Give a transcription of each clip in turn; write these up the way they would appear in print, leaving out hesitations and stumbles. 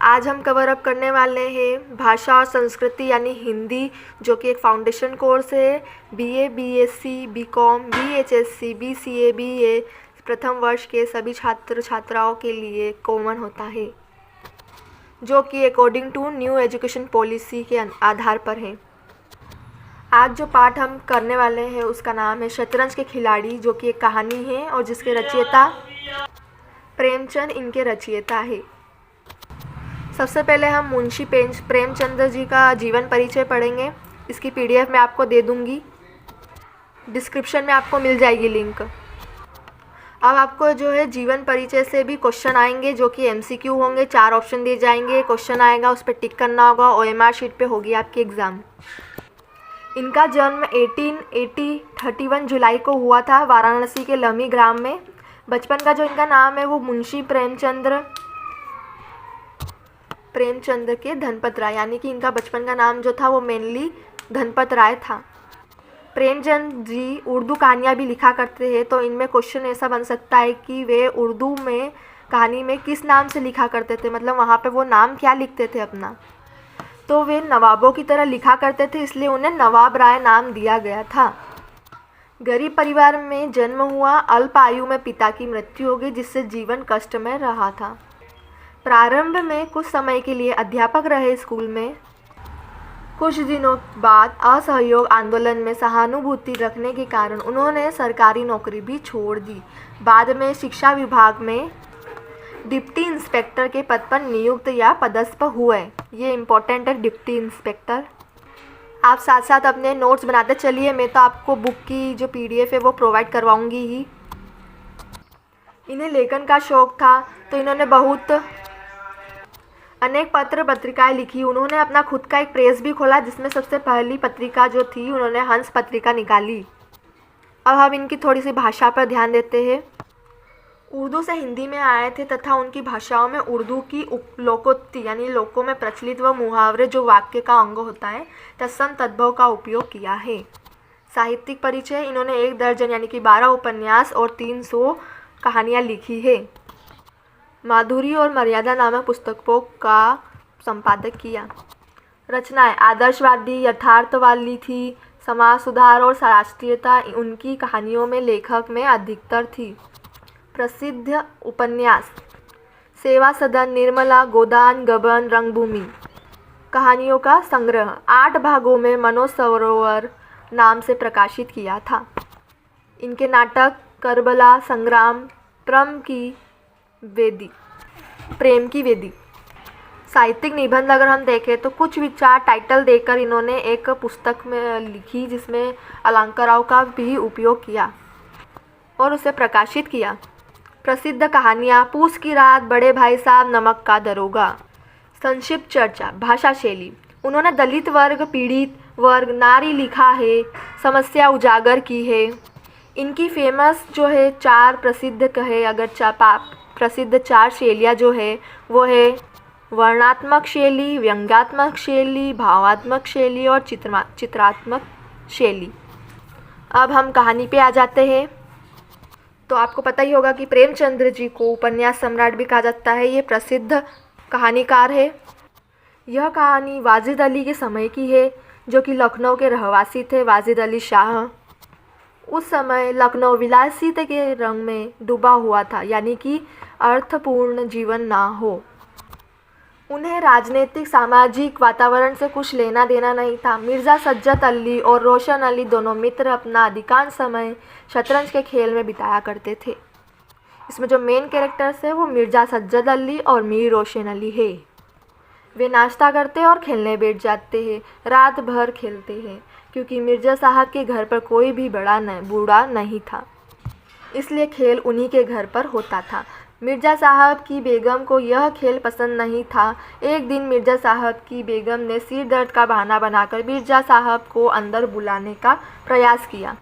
आज हम cover up करने वाले हैं भाषा और संस्कृति यानी हिंदी, जो कि एक फाउंडेशन कोर्स है। बीए, बीएससी, बीकॉम, बीएचएससी, बीसीए, बीए प्रथम वर्ष के सभी छात्र छात्राओं के लिए कॉमन होता है, जो कि according to new education policy के आधार पर है। आज जो पाठ हम करने वाले हैं उसका नाम है शतरंज के खिलाड़ी, जो कि एक कहानी है और जिसके रचयिता प्रेमचंद इनके रचयिता है। सबसे पहले हम मुंशी प्रेमचंद जी का जीवन परिचय पढ़ेंगे। इसकी पीडीएफ मैं आपको दे दूंगी, डिस्क्रिप्शन में आपको मिल जाएगी लिंक। अब आपको जो है जीवन परिचय से भी क्वेश्चन आएंगे, जो कि एमसीक्यू होंगे। 4 ऑप्शन दिए जाएंगे, क्वेश्चन आएगा, उस पर टिक करना होगा। ओएमआर शीट पे होगी आपकी एग्ज़ाम। इनका जन्म 31 जुलाई को हुआ था वाराणसी के लमी ग्राम में। बचपन का जो इनका नाम है वो मुंशी प्रेमचंद के धनपत राय, यानी कि इनका बचपन का नाम जो था वो मेनली धनपत राय था। प्रेमचंद जी उर्दू कहानियाँ भी लिखा करते हैं, तो इनमें क्वेश्चन ऐसा बन सकता है कि वे उर्दू में कहानी में किस नाम से लिखा करते थे, मतलब वहाँ पे वो नाम क्या लिखते थे अपना। तो वे नवाबों की तरह लिखा करते थे, इसलिए उन्हें नवाब राय नाम दिया गया था। गरीब परिवार में जन्म हुआ, अल्प आयु में पिता की मृत्यु हो गई, जिससे जीवन कष्टमय रहा था। प्रारंभ में कुछ समय के लिए अध्यापक रहे स्कूल में। कुछ दिनों बाद असहयोग आंदोलन में सहानुभूति रखने के कारण उन्होंने सरकारी नौकरी भी छोड़ दी। बाद में शिक्षा विभाग में डिप्टी इंस्पेक्टर के पद पर नियुक्त या पदस्थ हुए। ये इम्पोर्टेंट है, डिप्टी इंस्पेक्टर। आप साथ साथ अपने नोट्स बनाते चलिए, मैं तो आपको बुक की जो पीडीएफ है वो प्रोवाइड करवाऊंगी ही। इन्हें लेखन का शौक था, तो इन्होंने बहुत अनेक पत्र पत्रिकाएं लिखी। उन्होंने अपना खुद का एक प्रेस भी खोला, जिसमें सबसे पहली पत्रिका जो थी उन्होंने हंस पत्रिका निकाली। अब हम इनकी थोड़ी सी भाषा पर ध्यान देते हैं। उर्दू से हिंदी में आए थे तथा उनकी भाषाओं में उर्दू की लोकोक्ति यानी लोकों में प्रचलित व मुहावरे जो वाक्य का अंग होता है तत्सम तद्भव का उपयोग किया है। साहित्यिक परिचय, इन्होंने 1 दर्जन यानी कि 12 उपन्यास और 300 कहानियाँ लिखी है। माधुरी और मर्यादा नामक पुस्तकों का संपादक किया। रचनाएं आदर्शवादी यथार्थवादी थी। समाज सुधार और राष्ट्रीयता उनकी कहानियों में लेखक में अधिकतर थी। प्रसिद्ध उपन्यास सेवा सदन, निर्मला, गोदान, गबन, रंगभूमि। कहानियों का संग्रह 8 भागों में मनोसरोवर नाम से प्रकाशित किया था। इनके नाटक करबला, संग्राम, प्रेम की वेदी। साहित्यिक निबंध अगर हम देखें तो कुछ विचार टाइटल देकर इन्होंने एक पुस्तक में लिखी, जिसमें अलंकारों का भी उपयोग किया और उसे प्रकाशित किया। प्रसिद्ध कहानियाँ पूस की रात, बड़े भाई साहब, नमक का दरोगा। संक्षिप्त चर्चा भाषा शैली, उन्होंने दलित वर्ग, पीड़ित वर्ग, नारी लिखा है, समस्या उजागर की है। इनकी फेमस जो है 4 प्रसिद्ध कहे अगर प्रसिद्ध 4 शैलियाँ जो है वो है वर्णात्मक शैली, व्यंग्यात्मक शैली, भावात्मक शैली और चित्रात्मक शैली। अब हम कहानी पे आ जाते हैं। तो आपको पता ही होगा कि प्रेमचंद्र जी को उपन्यास सम्राट भी कहा जाता है। ये प्रसिद्ध कहानीकार है। यह कहानी वाजिद अली के समय की है, जो कि लखनऊ के रहवासी थे, वाजिद अली शाह। उस समय लखनऊ विलासिता के रंग में डूबा हुआ था, यानी कि अर्थपूर्ण जीवन ना हो। उन्हें राजनीतिक सामाजिक वातावरण से कुछ लेना देना नहीं था। मिर्ज़ा सज्जत अली और रोशन अली दोनों मित्र अपना अधिकांश समय शतरंज के खेल में बिताया करते थे। इसमें जो मेन कैरेक्टर्स है वो मिर्ज़ा सज्जत अली और मीर रोशन अली है। वे नाश्ता करते और खेलने बैठ जाते हैं, रात भर खेलते हैं, क्योंकि मिर्ज़ा साहब के घर पर कोई भी बूढ़ा नहीं था, इसलिए खेल उन्हीं के घर पर होता था। मिर्ज़ा साहब की बेगम को यह खेल पसंद नहीं था। एक दिन मिर्ज़ा साहब की बेगम ने सिर दर्द का बहाना बनाकर मिर्ज़ा साहब को अंदर बुलाने का प्रयास किया,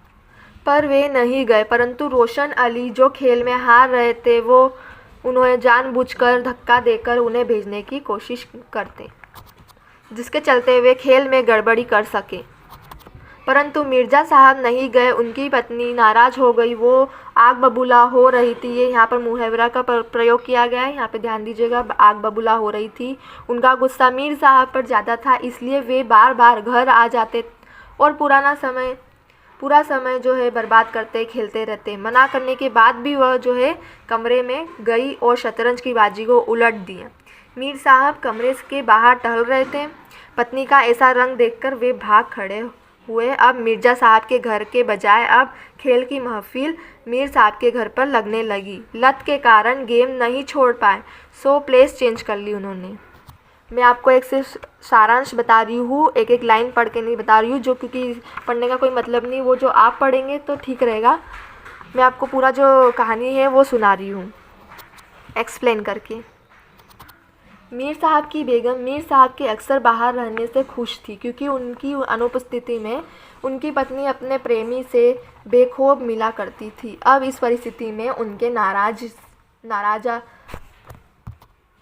पर वे नहीं गए। परंतु रोशन अली जो खेल में हार रहे थे वो उन्हें जानबूझकर धक्का देकर उन्हें भेजने की कोशिश करते, जिसके चलते वे खेल में गड़बड़ी कर सके। परंतु मिर्ज़ा साहब नहीं गए। उनकी पत्नी नाराज़ हो गई, वो आग बबूला हो रही थी। ये यहाँ पर मुहावरा का प्रयोग किया गया है, यहाँ पे ध्यान दीजिएगा। आग बबूला हो रही थी। उनका गुस्सा मीर साहब पर ज़्यादा था, इसलिए वे बार बार घर आ जाते और पूरा समय जो है बर्बाद करते खेलते रहते। मना करने के बाद भी वह जो है कमरे में गई और शतरंज की बाजी को उलट दिया। मीर साहब कमरे के बाहर टहल रहे थे। पत्नी का ऐसा रंग देखकर वे भाग खड़े हुए। अब मिर्ज़ा साहब के घर के बजाय अब खेल की महफिल मीर साहब के घर पर लगने लगी। लत के कारण गेम नहीं छोड़ पाए, सो प्लेस चेंज कर ली उन्होंने। मैं आपको एक सिर्फ सारांश बता रही हूँ, एक एक लाइन पढ़ के नहीं बता रही हूँ, जो क्योंकि पढ़ने का कोई मतलब नहीं, वो जो आप पढ़ेंगे तो ठीक रहेगा। मैं आपको पूरा जो कहानी है वो सुना रही हूँ एक्सप्लेन करके। मीर साहब की बेगम मीर साहब के अक्सर बाहर रहने से खुश थी, क्योंकि उनकी अनुपस्थिति में उनकी पत्नी अपने प्रेमी से बेखौफ मिला करती थी। अब इस परिस्थिति में उनके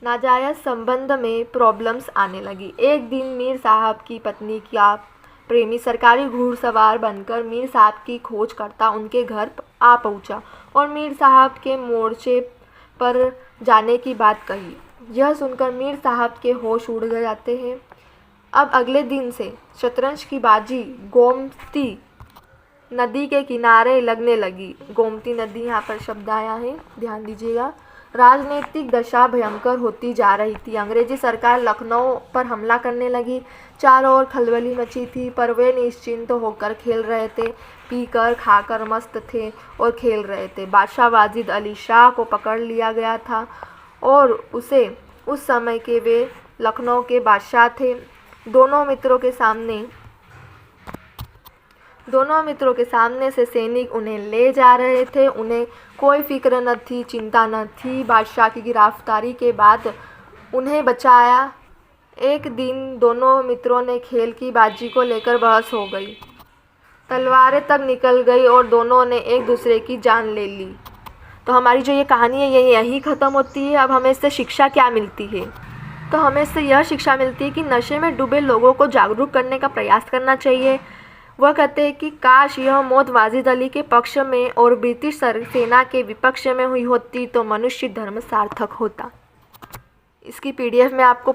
नाजायज़ संबंध में प्रॉब्लम्स आने लगी। एक दिन मीर साहब की पत्नी का प्रेमी सरकारी घुड़सवार बनकर मीर साहब की खोज करता उनके घर आ पहुंचा और मीर साहब के मोर्चे पर जाने की बात कही। यह सुनकर मीर साहब के होश उड़ जाते हैं। अब अगले दिन से शतरंज की बाजी गोमती नदी के किनारे लगने लगी। गोमती नदी यहाँ पर शब्द आया है, ध्यान दीजिएगा। राजनीतिक दशा भयंकर होती जा रही थी। अंग्रेजी सरकार लखनऊ पर हमला करने लगी। चारों ओर खलबली मची थी, पर वे निश्चिंत होकर खेल रहे थे। पीकर खाकर मस्त थे और खेल रहे थे। बादशाह वाजिद अली शाह को पकड़ लिया गया था और उस समय के वे लखनऊ के बादशाह थे। दोनों मित्रों के सामने से सैनिक उन्हें ले जा रहे थे। उन्हें कोई फिक्र न थी, चिंता न थी। बादशाह की गिरफ्तारी के बाद उन्हें बचाया। एक दिन दोनों मित्रों ने खेल की बाजी को लेकर बहस हो गई। तलवारें तक निकल गई और दोनों ने एक दूसरे की जान ले ली। तो हमारी जो ये कहानी है ये यहीं ख़त्म होती है। अब हमें इससे शिक्षा क्या मिलती है? तो हमें इससे यह शिक्षा मिलती है कि नशे में डूबे लोगों को जागरूक करने का प्रयास करना चाहिए। वह कहते हैं कि काश यह मौत वाजिद अली के पक्ष में और ब्रिटिश सेना के विपक्ष में हुई होती तो मनुष्य धर्म सार्थक होता। इसकी PDF मैं आपको